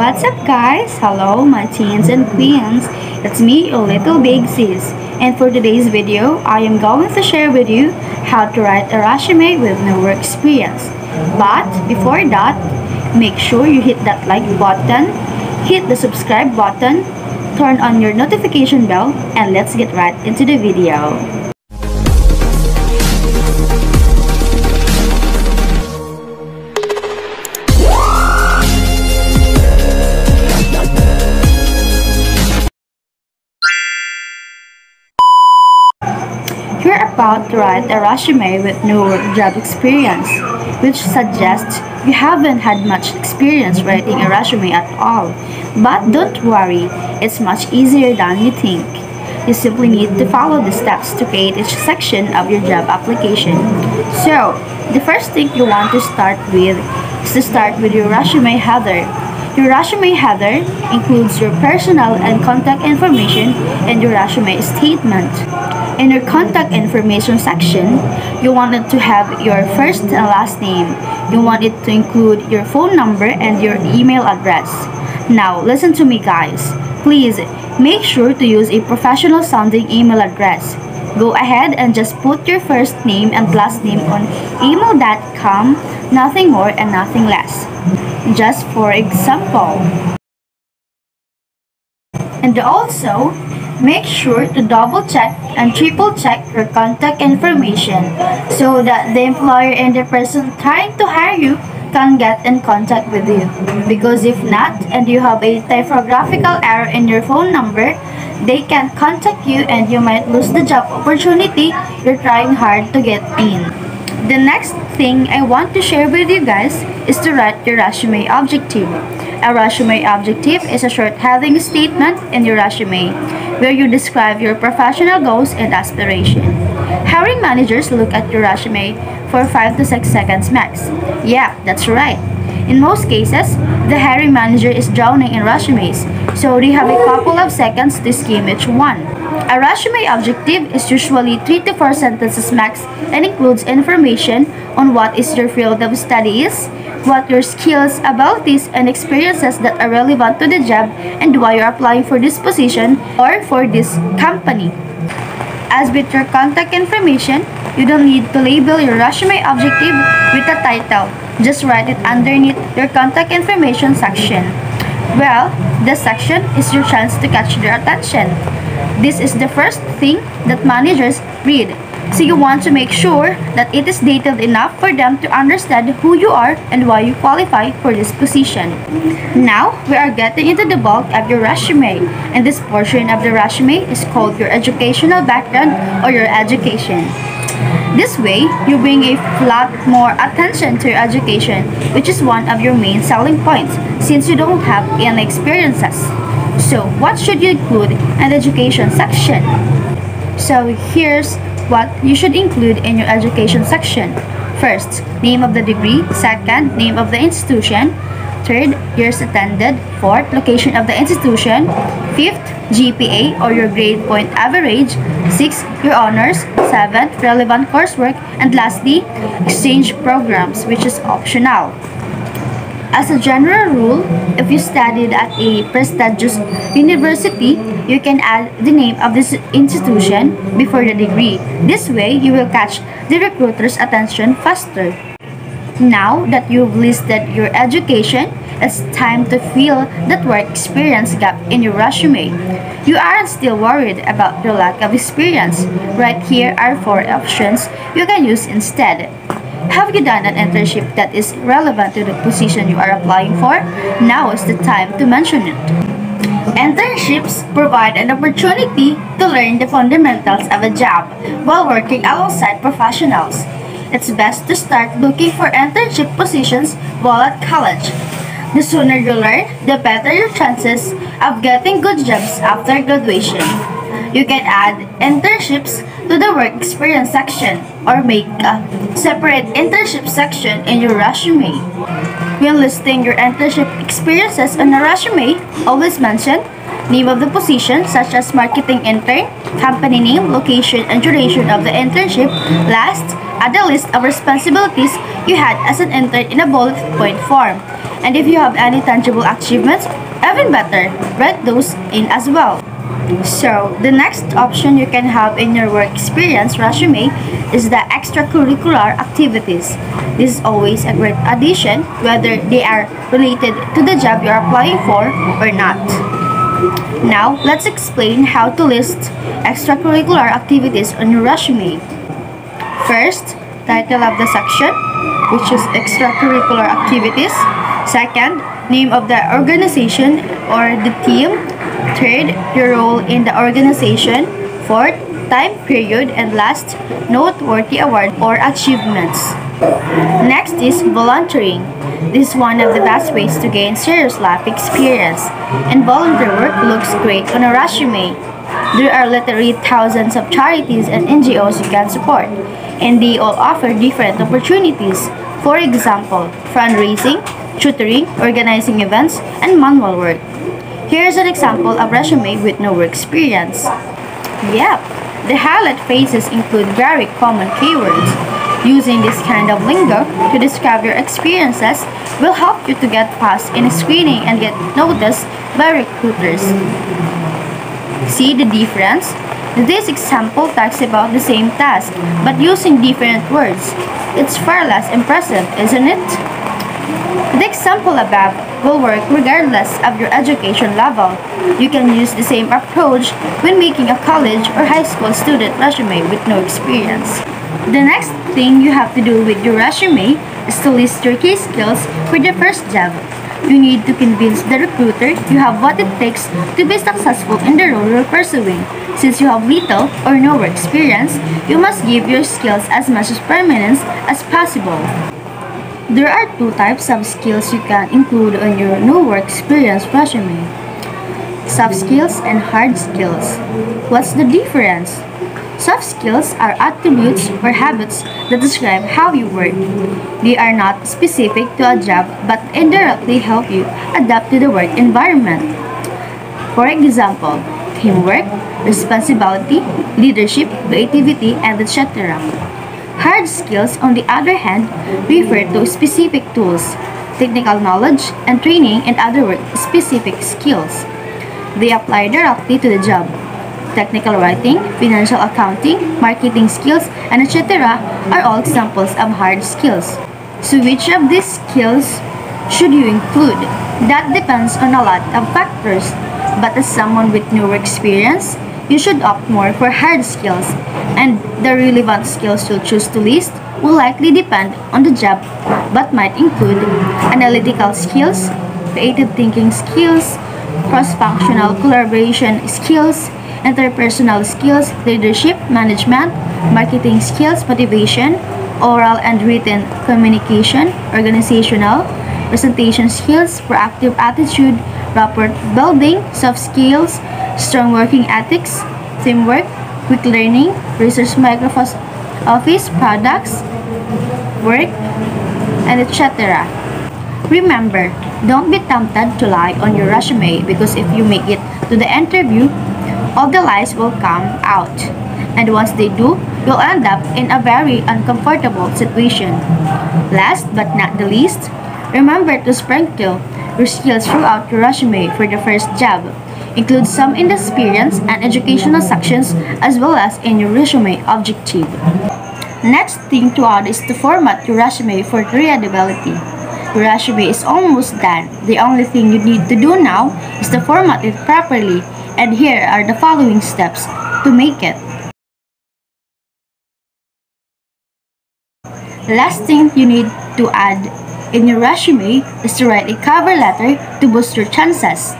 What's up guys? Hello my teens and queens. It's me, your little big sis. And for today's video, I am going to share with you how to write a resume with no work experience. But before that, make sure you hit that like button, hit the subscribe button, turn on your notification bell, and let's get right into the video. You're about to write a resume with no work job experience, which suggests you haven't had much experience writing a resume at all. But don't worry, it's much easier than you think. You simply need to follow the steps to create each section of your job application. So, the first thing you want to start with is to start with your resume header. Your resume header includes your personal and contact information and your resume statement. In your contact information section, you want it to have your first and last name. You want it to include your phone number and your email address. Now, listen to me guys. Please, make sure to use a professional sounding email address. Go ahead and just put your first name and last name on email.com, nothing more and nothing less. Just for example. And also, make sure to double check and triple check your contact information so that the employer and the person trying to hire you can get in contact with you. Because if not, and you have a typographical error in your phone number, they can contact you and you might lose the job opportunity you're trying hard to get in. The next thing I want to share with you guys is to write your resume objective. A resume objective is a short heading statement in your resume where you describe your professional goals and aspirations. Hiring managers look at your resume for 5 to 6 seconds max. Yeah, that's right. In most cases, the hiring manager is drowning in resumes, so they have a couple of seconds to skim each one. A resume objective is usually 3 to 4 sentences max and includes information on what is your field of study is, what your skills, abilities, and experiences that are relevant to the job, and why you're applying for this position or for this company. As with your contact information, you don't need to label your resume objective with a title. Just write it underneath your contact information section. Well, this section is your chance to catch their attention. This is the first thing that managers read. So you want to make sure that it is detailed enough for them to understand who you are and why you qualify for this position. Now, we are getting into the bulk of your resume, and this portion of the resume is called your educational background or your education. This way, you bring a lot more attention to your education, which is one of your main selling points since you don't have any experiences. So, what should you include in the education section? So, here's what you should include in your education section. First, name of the degree. Second, name of the institution. Third, years attended. Fourth, location of the institution. Fifth, GPA or your grade point average. Sixth, your honors. Seventh, relevant coursework. And lastly, exchange programs, which is optional. As a general rule, if you studied at a prestigious university, you can add the name of this institution before the degree. This way, you will catch the recruiter's attention faster. Now that you've listed your education, it's time to fill that work experience gap in your resume. You aren't still worried about your lack of experience. Right here are 4 options you can use instead. Have you done an internship that is relevant to the position you are applying for? Now is the time to mention it. Internships provide an opportunity to learn the fundamentals of a job while working alongside professionals. It's best to start looking for internship positions while at college. The sooner you learn, the better your chances of getting good jobs after graduation. You can add internships to the work experience section or make a separate internship section in your resume. When listing your internship experiences on a resume, always mention name of the position such as marketing intern, company name, location, and duration of the internship. Last, add a list of responsibilities you had as an intern in a bullet point form. And if you have any tangible achievements, even better, write those in as well. So, the next option you can have in your work experience resume is the extracurricular activities. This is always a great addition, whether they are related to the job you're applying for or not. Now, let's explain how to list extracurricular activities on your resume. First, title of the section, which is extracurricular activities. Second, name of the organization or the team. Third, your role in the organization. Fourth, time period. And last, noteworthy award or achievements. Next is volunteering. This is one of the best ways to gain serious life experience, and volunteer work looks great on a resume. There are literally thousands of charities and NGOs you can support, and they all offer different opportunities. For example, fundraising, tutoring, organizing events, and manual work. Here's an example of resume with no work experience. Yep, the highlight phrases include very common keywords. Using this kind of lingo to describe your experiences will help you to get past in screening and get noticed by recruiters. See the difference? This example talks about the same task, but using different words. It's far less impressive, isn't it? The example above will work regardless of your education level. You can use the same approach when making a college or high school student resume with no experience. The next thing you have to do with your resume is to list your key skills for the first job. You need to convince the recruiter you have what it takes to be successful in the role you're pursuing. Since you have little or no work experience, you must give your skills as much prominence as possible. There are two types of skills you can include on your no work experience resume: soft skills and hard skills. What's the difference? Soft skills are attributes or habits that describe how you work. They are not specific to a job but indirectly help you adapt to the work environment. For example, teamwork, responsibility, leadership, creativity, and etc. Hard skills, on the other hand, refer to specific tools, technical knowledge, and training and other work-specific skills. They apply directly to the job. Technical writing, financial accounting, marketing skills, and etc. are all examples of hard skills. So which of these skills should you include? That depends on a lot of factors. But as someone with no experience, you should opt more for hard skills, and the relevant skills you'll choose to list will likely depend on the job, but might include analytical skills, creative thinking skills, cross-functional collaboration skills, interpersonal skills, leadership, management, marketing skills, motivation, oral and written communication, organizational, presentation skills, proactive attitude, rapport building, soft skills, strong working ethics, teamwork, quick learning, research Microsoft Office products, work, and etc. Remember, don't be tempted to lie on your resume, because if you make it to the interview, all the lies will come out. And once they do, you'll end up in a very uncomfortable situation. Last but not the least, remember to sprinkle your skills throughout your resume for the first job. Include some in the experience and educational sections as well as in your resume objective. Next thing to add is to format your resume for readability. Your resume is almost done. The only thing you need to do now is to format it properly, and here are the following steps to make it. Last thing you need to add in your resume is to write a cover letter to boost your chances.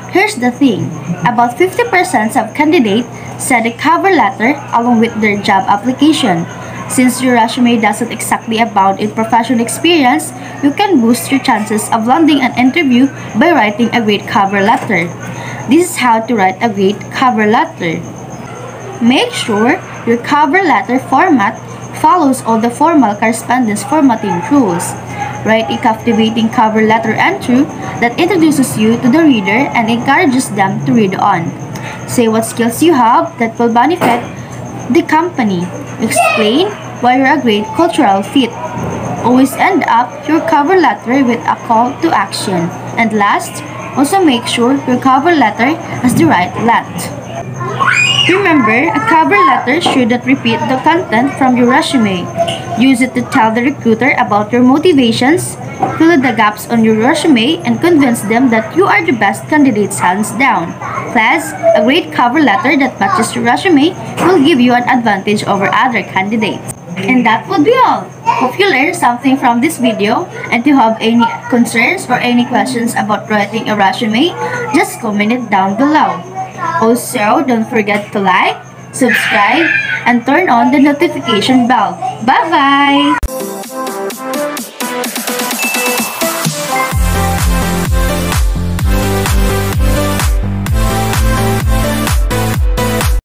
Here's the thing, about 50% of candidates send a cover letter along with their job application. Since your resume doesn't exactly about a professional experience, you can boost your chances of landing an interview by writing a great cover letter. This is how to write a great cover letter. Make sure your cover letter format follows all the formal correspondence formatting rules. Write a captivating cover letter entry that introduces you to the reader and encourages them to read on. Say what skills you have that will benefit the company. Explain why you're a great cultural fit. Always end up your cover letter with a call to action. And last, also make sure your cover letter has the right length. Remember, a cover letter shouldn't repeat the content from your resume. Use it to tell the recruiter about your motivations, fill in the gaps on your resume, and convince them that you are the best candidates hands down. Class, a great cover letter that matches your resume will give you an advantage over other candidates. And that would be all. Hope you learned something from this video, and if you have any concerns or any questions about writing a resume, just comment it down below. Also, don't forget to like, subscribe, and turn on the notification bell. Bye-bye!